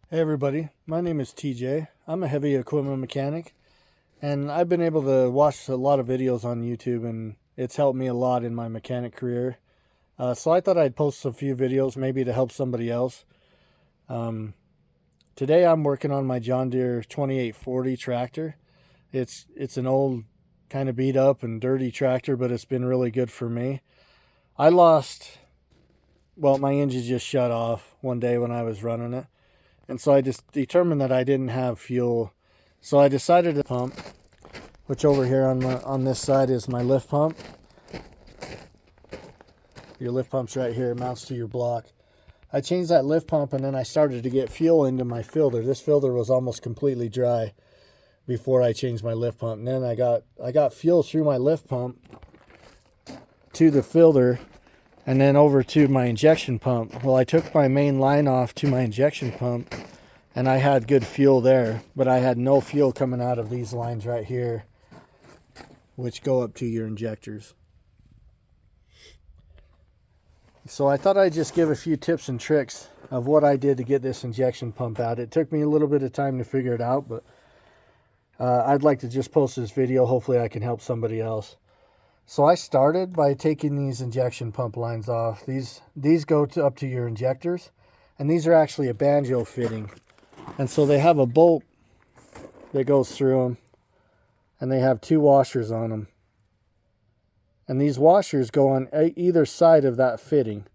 Hey everybody, my name is TJ. I'm a heavy equipment mechanic, and I've been able to watch a lot of videos on YouTube, and it's helped me a lot in my mechanic career. So I thought I'd post a few videos maybe to help somebody else. Um, Today I'm working on my John Deere 2840 tractor. It's an old, kind of beat up and dirty tractor, but it's been really good for me. My engine just shut off one day when I was running it. And so I just determined that I didn't have fuel. So I decided to pump, which over here on this side is my lift pump. Your lift pump's right here, it mounts to your block. I changed that lift pump and then I started to get fuel into my filter. This filter was almost completely dry before I changed my lift pump. And then I got fuel through my lift pump to the filter and then over to my injection pump. Well, I took my main line off to my injection pump and I had good fuel there, but I had no fuel coming out of these lines right here, which go up to your injectors. So I thought I'd just give a few tips and tricks of what I did to get this injection pump out. It took me a little bit of time to figure it out, but I'd like to just post this video. Hopefully I can help somebody else. So I started by taking these injection pump lines off. These go up to your injectors, and these are actually a banjo fitting. And so they have a bolt that goes through them, and they have two washers on them. And these washers go on either side of that fitting.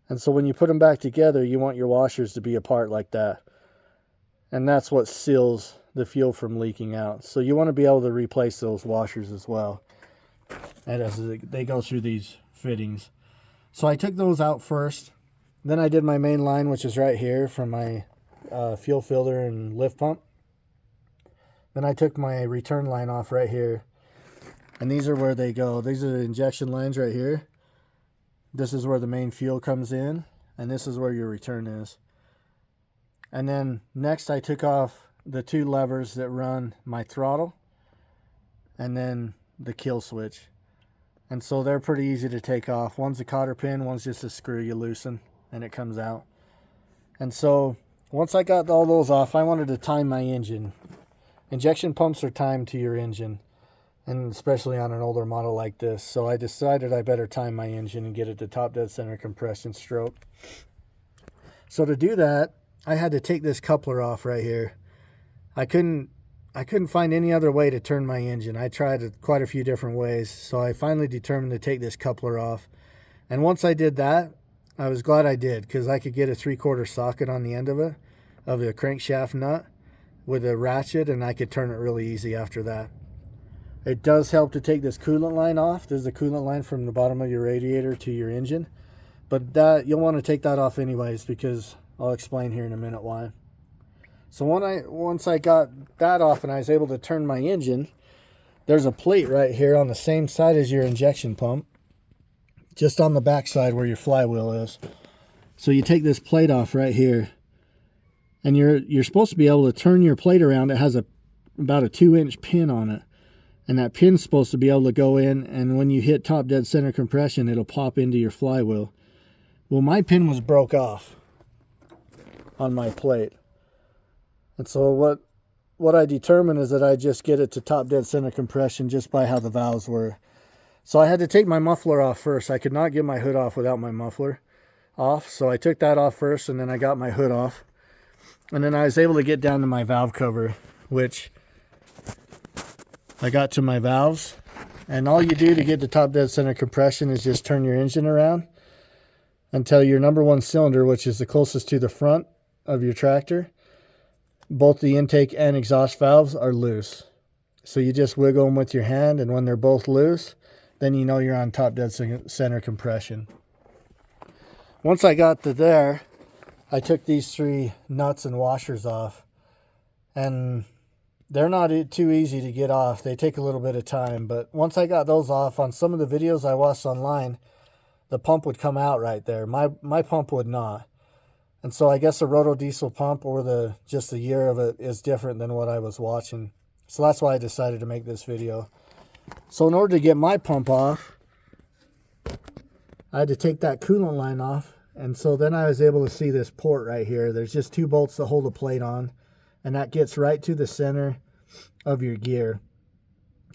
And so when you put them back together, you want your washers to be apart like that. And that's what seals the fuel from leaking out. So you want to be able to replace those washers as well, and as they go through these fittings. So I took those out first. Then I did my main line, which is right here from my fuel filter and lift pump. Then I took my return line off right here. And these are where they go. These are the injection lines right here. This is where the main fuel comes in, and this is where your return is. And then next I took off the two levers that run my throttle and then the kill switch. And so they're pretty easy to take off. One's a cotter pin, one's just a screw you loosen and it comes out. And so once I got all those off, I wanted to time my engine. Injection pumps are timed to your engine, and especially on an older model like this. So I decided I better time my engine and get it to top dead center compression stroke. So to do that, I had to take this coupler off right here. I couldn't find any other way to turn my engine. I tried quite a few different ways, so I finally determined to take this coupler off. And once I did that, I was glad I did, because I could get a 3/4 socket on the end of it, of the crankshaft nut, with a ratchet, and I could turn it really easy after that. It does help to take this coolant line off. There's a coolant line from the bottom of your radiator to your engine, but that you'll want to take that off anyways, because I'll explain here in a minute why. So once I got that off and I was able to turn my engine, there's a plate right here on the same side as your injection pump, just on the back side where your flywheel is. So you take this plate off right here, and you're supposed to be able to turn your plate around. It has about a 2-inch pin on it, and that pin's supposed to be able to go in, and when you hit top dead center compression, it'll pop into your flywheel. Well, my pin was broke off on my plate. And so what I determined is that I just get it to top dead center compression just by how the valves were. So I had to take my muffler off first. I could not get my hood off without my muffler off. So I took that off first, and then I got my hood off. And then I was able to get down to my valve cover, which I got to my valves. And all you do to get to top dead center compression is just turn your engine around until your number one cylinder, which is the closest to the front of your tractor, both the intake and exhaust valves are loose. So you just wiggle them with your hand, and when they're both loose, then you know you're on top dead center compression. Once I got to there, I took these 3 nuts and washers off, and they're not too easy to get off. They take a little bit of time, but once I got those off, on some of the videos I watched online, the pump would come out right there. My pump would not. And so I guess the Roto diesel pump, or just the year of it, is different than what I was watching. So that's why I decided to make this video. So in order to get my pump off, I had to take that coolant line off And so then I was able to see this port right here. There's just 2 bolts to hold the plate on, and that gets right to the center of your gear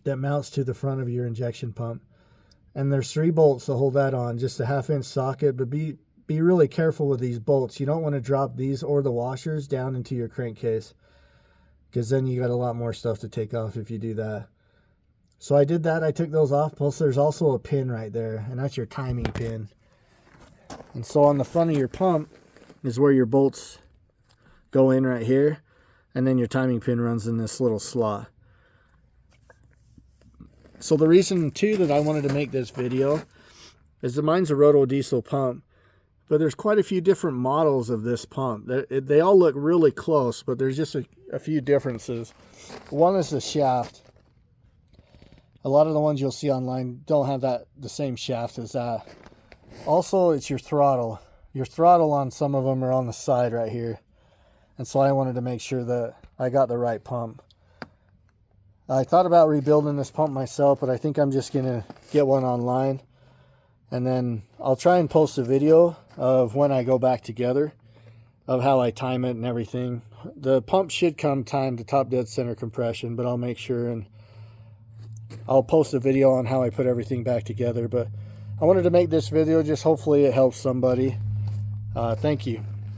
that mounts to the front of your injection pump. And there's 3 bolts to hold that on, just a 1/2-inch socket, but be really careful with these bolts. You don't want to drop these or the washers down into your crankcase, because then you got a lot more stuff to take off if you do that. So I did that. I took those off. Plus there's also a pin right there, and that's your timing pin. And so on the front of your pump is where your bolts go in right here, and then your timing pin runs in this little slot. So the reason too that I wanted to make this video is that mine's a Roto diesel pump, but there's quite a few different models of this pump. They all look really close, but there's just a few differences. One is the shaft. A lot of the ones you'll see online don't have the same shaft as that. Also, it's your throttle. Your throttle on some of them are on the side right here. And so I wanted to make sure that I got the right pump. I thought about rebuilding this pump myself, but I think I'm just going to get one online. And then I'll try and post a video of when I go back together, of how I time it and everything. The pump should come timed to top dead center compression, but I'll make sure, and I'll post a video on how I put everything back together. But I wanted to make this video, just hopefully it helps somebody. Thank you.